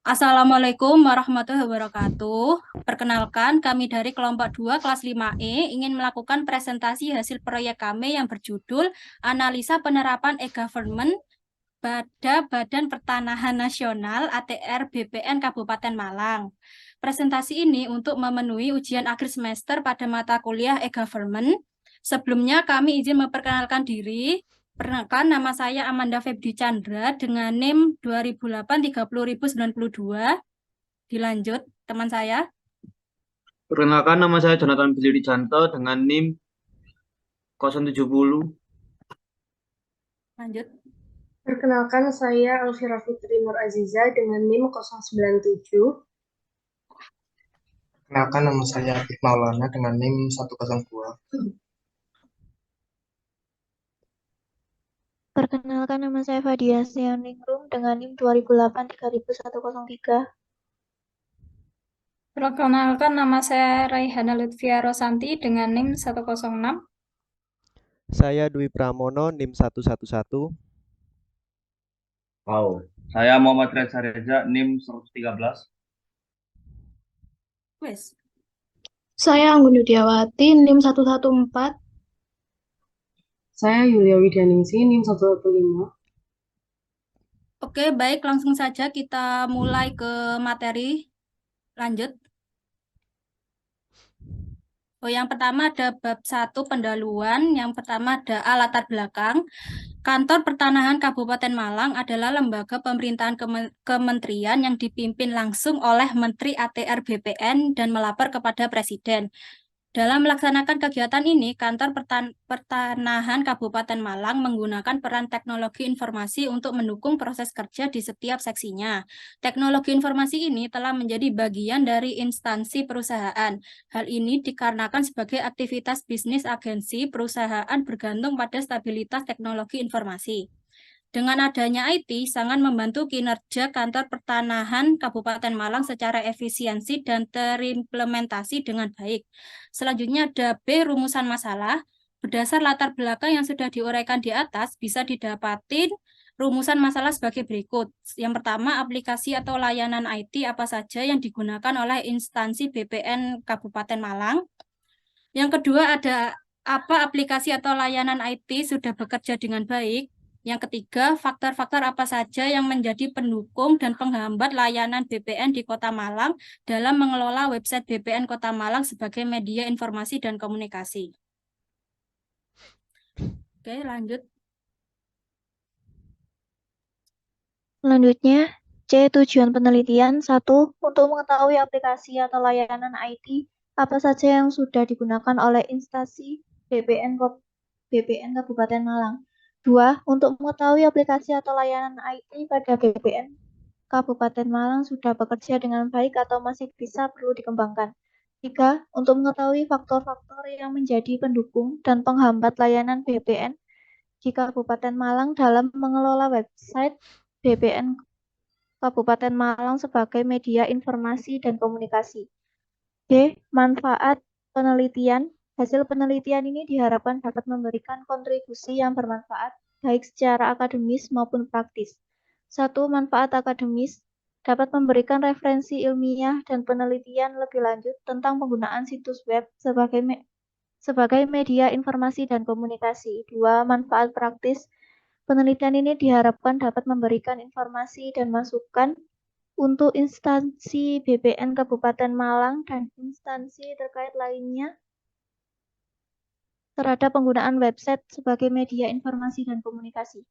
Assalamualaikum warahmatullahi wabarakatuh. Perkenalkan, kami dari kelompok 2 kelas 5E ingin melakukan presentasi hasil proyek kami yang berjudul Analisa Penerapan E-Government pada Badan Pertanahan Nasional ATR BPN Kabupaten Malang. Presentasi ini untuk memenuhi ujian akhir semester pada mata kuliah E-Government. Sebelumnya kami izin memperkenalkan diri. Perkenalkan, nama saya Amanda Febdi Chandra dengan NIM 2008 30092. Dilanjut, teman saya. Perkenalkan, nama saya Jonathan Billy Dijanto dengan NIM 070. Lanjut. Perkenalkan, saya Alfira Fitri Nur Aziza dengan NIM 097. Perkenalkan, nama saya Afif Maulana dengan NIM 102. Perkenalkan, nama saya Fadia Sianingrum dengan NIM 2008 30103. Perkenalkan, nama saya Raihana Lutfia Rosanti dengan NIM 106. Saya Dwi Pramono, NIM 111. Saya Muhammad Reza Reza, NIM 113. Wes. Saya Anggun Yudiawati, NIM 114. Saya Yulia Widianingsi, NIM 115. Oke, baik, langsung saja kita mulai ke materi. Lanjut. Yang pertama ada bab 1 pendahuluan. Yang pertama ada latar belakang. Kantor Pertanahan Kabupaten Malang adalah lembaga pemerintahan kementerian yang dipimpin langsung oleh Menteri ATR BPN dan melapor kepada Presiden. Dalam melaksanakan kegiatan ini, Kantor Pertanahan Kabupaten Malang menggunakan peran teknologi informasi untuk mendukung proses kerja di setiap seksinya. Teknologi informasi ini telah menjadi bagian dari instansi perusahaan. Hal ini dikarenakan sebagai aktivitas bisnis agensi perusahaan bergantung pada stabilitas teknologi informasi. Dengan adanya IT, sangat membantu kinerja Kantor Pertanahan Kabupaten Malang secara efisiensi dan terimplementasi dengan baik. Selanjutnya ada B, rumusan masalah. Berdasar latar belakang yang sudah diuraikan di atas, bisa didapatin rumusan masalah sebagai berikut. Yang pertama, aplikasi atau layanan IT apa saja yang digunakan oleh instansi BPN Kabupaten Malang. Yang kedua, ada apa aplikasi atau layanan IT sudah bekerja dengan baik. Yang ketiga, faktor-faktor apa saja yang menjadi pendukung dan penghambat layanan BPN di Kota Malang dalam mengelola website BPN Kota Malang sebagai media informasi dan komunikasi. Oke, lanjut. Selanjutnya, C. Tujuan penelitian. 1. Untuk mengetahui aplikasi atau layanan IT apa saja yang sudah digunakan oleh instansi BPN Kabupaten Malang. 2. Untuk mengetahui aplikasi atau layanan IT pada BPN Kabupaten Malang sudah bekerja dengan baik atau masih bisa perlu dikembangkan. 3. Untuk mengetahui faktor-faktor yang menjadi pendukung dan penghambat layanan BPN di Kabupaten Malang dalam mengelola website BPN Kabupaten Malang sebagai media informasi dan komunikasi. D. Manfaat penelitian. Hasil penelitian ini diharapkan dapat memberikan kontribusi yang bermanfaat baik secara akademis maupun praktis. 1. Manfaat akademis dapat memberikan referensi ilmiah dan penelitian lebih lanjut tentang penggunaan situs web sebagai media informasi dan komunikasi. 2. Manfaat praktis. Penelitian ini diharapkan dapat memberikan informasi dan masukan untuk instansi BPN Kabupaten Malang dan instansi terkait lainnya terhadap penggunaan website sebagai media informasi dan komunikasi.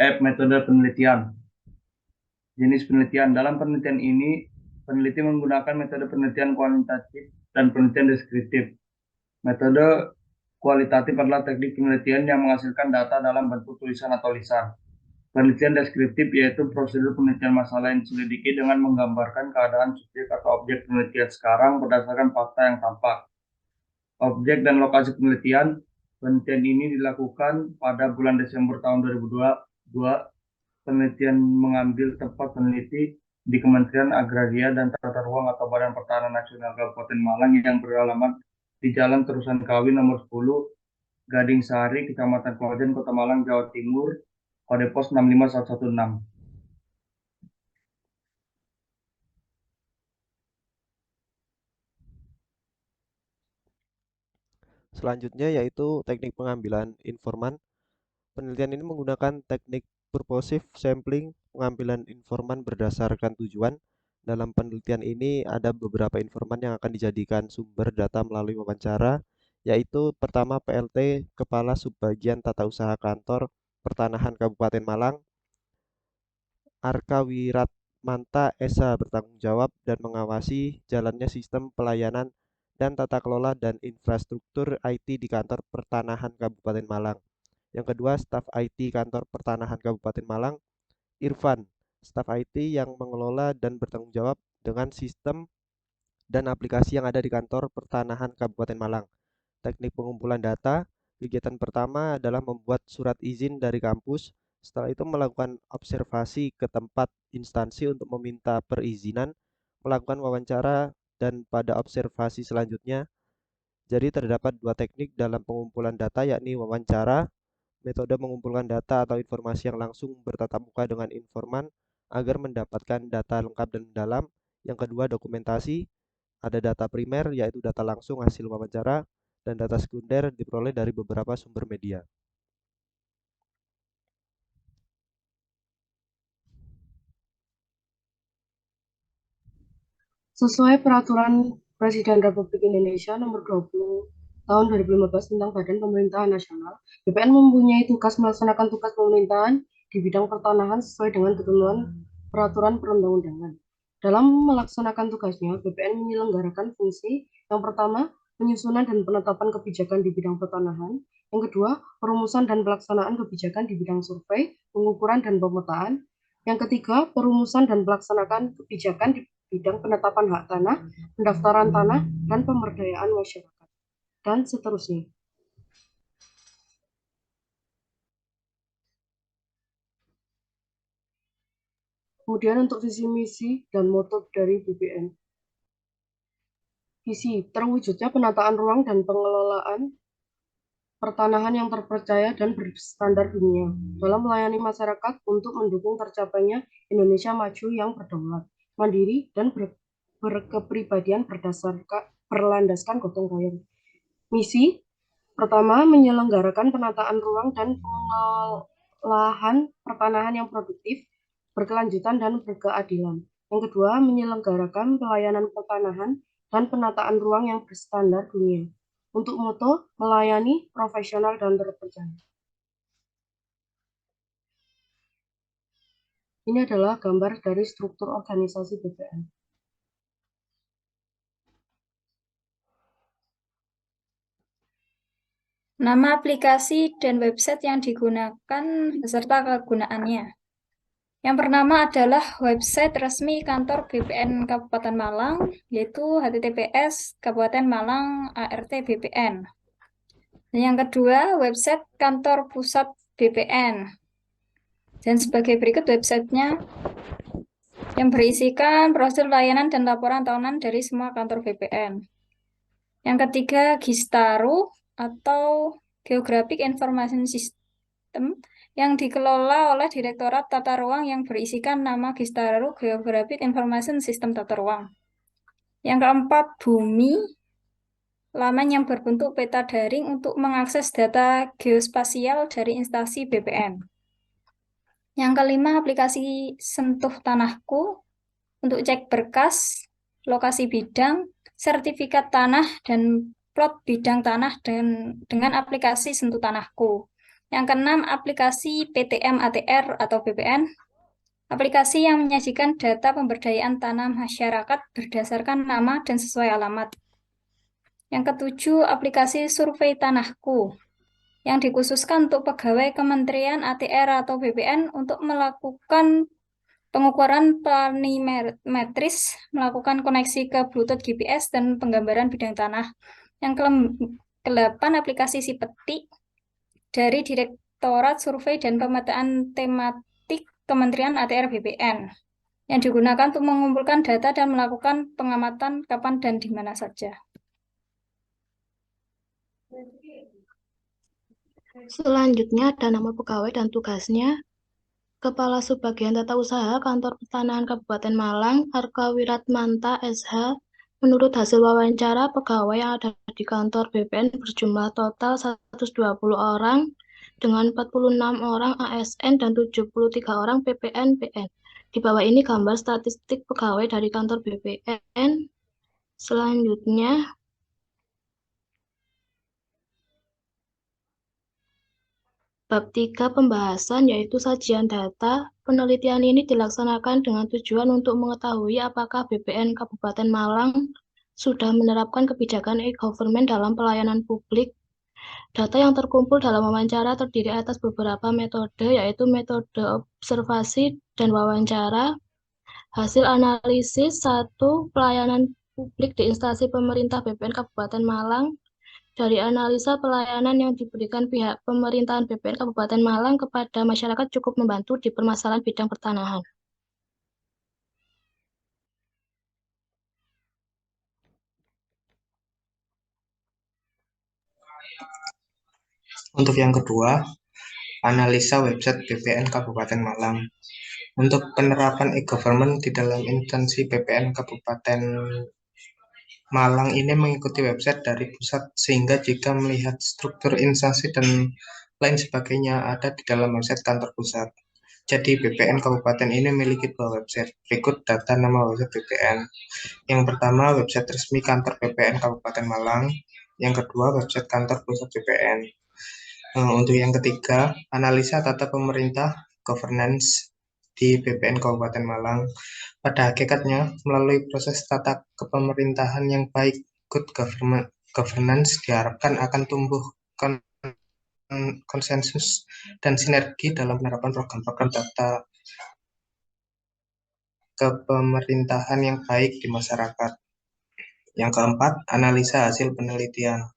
Metode penelitian. Jenis penelitian. Dalam penelitian ini, peneliti menggunakan metode penelitian kuantitatif dan penelitian deskriptif. Metode kualitatif adalah teknik penelitian yang menghasilkan data dalam bentuk tulisan atau lisan. Penelitian deskriptif yaitu prosedur penelitian masalah yang diselidiki dengan menggambarkan keadaan subjek atau objek penelitian sekarang berdasarkan fakta yang tampak. Objek dan lokasi penelitian ini dilakukan pada bulan Desember tahun 2022. Penelitian mengambil tempat peneliti di Kementerian Agraria dan Tata Ruang atau Badan Pertanahan Nasional Kabupaten Malang yang beralamat di Jalan Terusan Kawi nomor 10, Gading Sari, Kecamatan Klaten, Kota Malang, Jawa Timur, kode pos 65116. Selanjutnya yaitu teknik pengambilan informan. Penelitian ini menggunakan teknik purposive sampling, pengambilan informan berdasarkan tujuan. Dalam penelitian ini ada beberapa informan yang akan dijadikan sumber data melalui wawancara, yaitu pertama PLT, Kepala Subbagian Tata Usaha Kantor Pertanahan Kabupaten Malang, Arka Wiratmanta Esa bertanggung jawab dan mengawasi jalannya sistem pelayanan dan tata kelola dan infrastruktur IT di Kantor Pertanahan Kabupaten Malang. Yang kedua, staf IT Kantor Pertanahan Kabupaten Malang, Irfan, staf IT yang mengelola dan bertanggung jawab dengan sistem dan aplikasi yang ada di Kantor Pertanahan Kabupaten Malang. Teknik pengumpulan data, kegiatan pertama adalah membuat surat izin dari kampus. Setelah itu melakukan observasi ke tempat instansi untuk meminta perizinan, melakukan wawancara, dan pada observasi selanjutnya. Jadi terdapat dua teknik dalam pengumpulan data, yakni wawancara, metode mengumpulkan data atau informasi yang langsung bertatap muka dengan informan agar mendapatkan data lengkap dan mendalam. Yang kedua, dokumentasi. Ada data primer, yaitu data langsung hasil wawancara, dan data sekunder diperoleh dari beberapa sumber media. Sesuai Peraturan Presiden Republik Indonesia Nomor 20 Tahun 2015 tentang Badan Pemerintahan Nasional, BPN mempunyai tugas melaksanakan tugas pemerintahan di bidang pertanahan sesuai dengan ketentuan peraturan perundang-undangan. Dalam melaksanakan tugasnya, BPN menyelenggarakan fungsi yang pertama, penyusunan dan penetapan kebijakan di bidang pertanahan. Yang kedua, perumusan dan pelaksanaan kebijakan di bidang survei, pengukuran dan pemetaan. Yang ketiga, perumusan dan pelaksanaan kebijakan di bidang penetapan hak tanah, pendaftaran tanah, dan pemberdayaan masyarakat, dan seterusnya. Kemudian untuk visi misi dan moto dari BPN. Visi, terwujudnya penataan ruang dan pengelolaan pertanahan yang terpercaya dan berstandar dunia dalam melayani masyarakat untuk mendukung tercapainya Indonesia maju yang berdaulat, mandiri, dan berkepribadian berlandaskan gotong royong. Misi pertama, menyelenggarakan penataan ruang dan pengolahan pertanahan yang produktif, berkelanjutan, dan berkeadilan. Yang kedua, menyelenggarakan pelayanan pertanahan dan penataan ruang yang berstandar dunia. Untuk moto, melayani, profesional, dan terpercaya. Ini adalah gambar dari struktur organisasi BPN. Nama aplikasi dan website yang digunakan beserta kegunaannya. Yang pertama adalah website resmi kantor BPN Kabupaten Malang, yaitu https Kabupaten Malang ART BPN. Yang kedua, website kantor pusat BPN. Dan sebagai berikut websitenya yang berisikan prosedur layanan dan laporan tahunan dari semua kantor BPN. Yang ketiga, Gistaru atau Geographic Information System yang dikelola oleh Direktorat Tata Ruang yang berisikan nama Gistaru Geographic Information System Tata Ruang. Yang keempat, Bumi, laman yang berbentuk peta daring untuk mengakses data geospasial dari instansi BPN. Yang kelima, aplikasi Sentuh Tanahku untuk cek berkas, lokasi bidang, sertifikat tanah, dan plot bidang tanah dengan aplikasi Sentuh Tanahku. Yang keenam, aplikasi PTM ATR atau BPN, aplikasi yang menyajikan data pemberdayaan tanah masyarakat berdasarkan nama dan sesuai alamat. Yang ketujuh, aplikasi Survei Tanahku, yang dikhususkan untuk pegawai Kementerian ATR atau BPN untuk melakukan pengukuran planimetris, melakukan koneksi ke Bluetooth GPS, dan penggambaran bidang tanah. Yang ke-8, aplikasi Sipeti dari Direktorat Survei dan Pemetaan Tematik Kementerian ATR BPN yang digunakan untuk mengumpulkan data dan melakukan pengamatan kapan dan di mana saja. Selanjutnya ada nama pegawai dan tugasnya. Kepala Subbagian Tata Usaha Kantor Pertanahan Kabupaten Malang, Arka Wiratmanta SH. Menurut hasil wawancara, pegawai yang ada di kantor BPN berjumlah total 120 orang dengan 46 orang ASN dan 73 orang PPN-PN. Di bawah ini gambar statistik pegawai dari kantor BPN. Selanjutnya, bab 3 pembahasan yaitu sajian data. Penelitian ini dilaksanakan dengan tujuan untuk mengetahui apakah BPN Kabupaten Malang sudah menerapkan kebijakan e-government dalam pelayanan publik. Data yang terkumpul dalam wawancara terdiri atas beberapa metode, yaitu metode observasi dan wawancara. Hasil analisis 1. Pelayanan publik di instansi pemerintah BPN Kabupaten Malang. Dari analisa pelayanan yang diberikan pihak pemerintahan BPN Kabupaten Malang kepada masyarakat cukup membantu di permasalahan bidang pertanahan. Untuk yang kedua, analisa website BPN Kabupaten Malang. Untuk penerapan e-government di dalam instansi BPN Kabupaten Malang ini mengikuti website dari pusat, sehingga jika melihat struktur instansi dan lain sebagainya ada di dalam website kantor pusat. Jadi BPN Kabupaten ini memiliki dua website. Berikut data nama website BPN. Yang pertama, website resmi kantor BPN Kabupaten Malang. Yang kedua, website kantor pusat BPN. Untuk yang ketiga, analisa tata pemerintah governance di BPN Kabupaten Malang. Pada hakikatnya, melalui proses tata kepemerintahan yang baik, good governance diharapkan akan tumbuh konsensus dan sinergi dalam penerapan program-program tata kepemerintahan yang baik di masyarakat. Yang keempat, analisa hasil penelitian.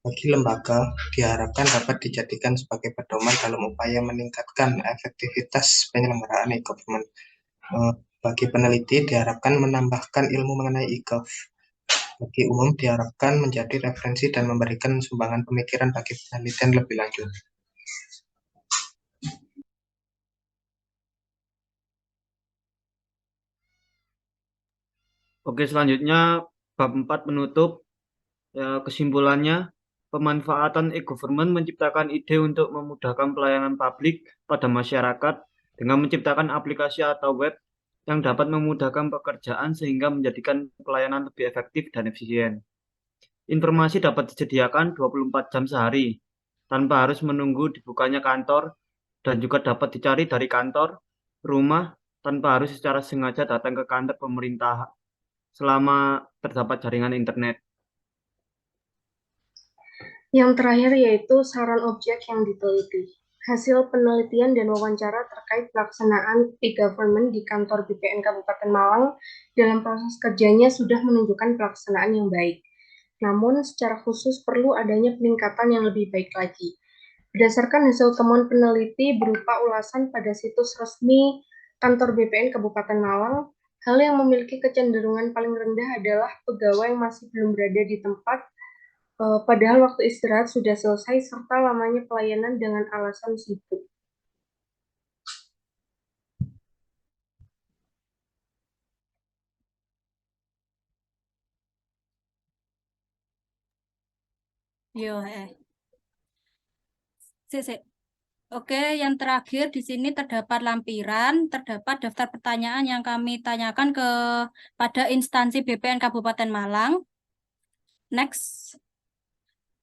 Bagi lembaga, diharapkan dapat dijadikan sebagai pedoman dalam upaya meningkatkan efektivitas penyelenggaraan e-government. Bagi peneliti, diharapkan menambahkan ilmu mengenai e-gov. Bagi umum, diharapkan menjadi referensi dan memberikan sumbangan pemikiran bagi penelitian lebih lanjut. Oke, selanjutnya bab 4 penutup. Kesimpulannya, pemanfaatan e-government menciptakan ide untuk memudahkan pelayanan publik pada masyarakat dengan menciptakan aplikasi atau web yang dapat memudahkan pekerjaan sehingga menjadikan pelayanan lebih efektif dan efisien. Informasi dapat disediakan 24 jam sehari tanpa harus menunggu dibukanya kantor dan juga dapat dicari dari kantor, rumah, tanpa harus secara sengaja datang ke kantor pemerintah selama terdapat jaringan internet. Yang terakhir yaitu saran objek yang diteliti. Hasil penelitian dan wawancara terkait pelaksanaan e-government di kantor BPN Kabupaten Malang dalam proses kerjanya sudah menunjukkan pelaksanaan yang baik. Namun, secara khusus perlu adanya peningkatan yang lebih baik lagi. Berdasarkan hasil temuan peneliti berupa ulasan pada situs resmi kantor BPN Kabupaten Malang, hal yang memiliki kecenderungan paling rendah adalah pegawai yang masih belum berada di tempat padahal waktu istirahat sudah selesai, serta lamanya pelayanan dengan alasan sibuk. Oke, yang terakhir di sini terdapat lampiran, terdapat daftar pertanyaan yang kami tanyakan pada instansi BPN Kabupaten Malang. Next,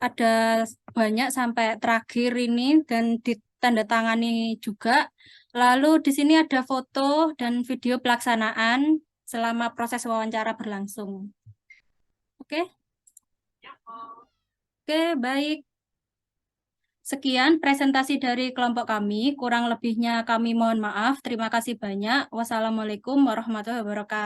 ada banyak sampai terakhir ini dan ditandatangani juga. Lalu di sini ada foto dan video pelaksanaan selama proses wawancara berlangsung. Oke? Oke, baik. Sekian presentasi dari kelompok kami. Kurang lebihnya kami mohon maaf. Terima kasih banyak. Wassalamualaikum warahmatullahi wabarakatuh.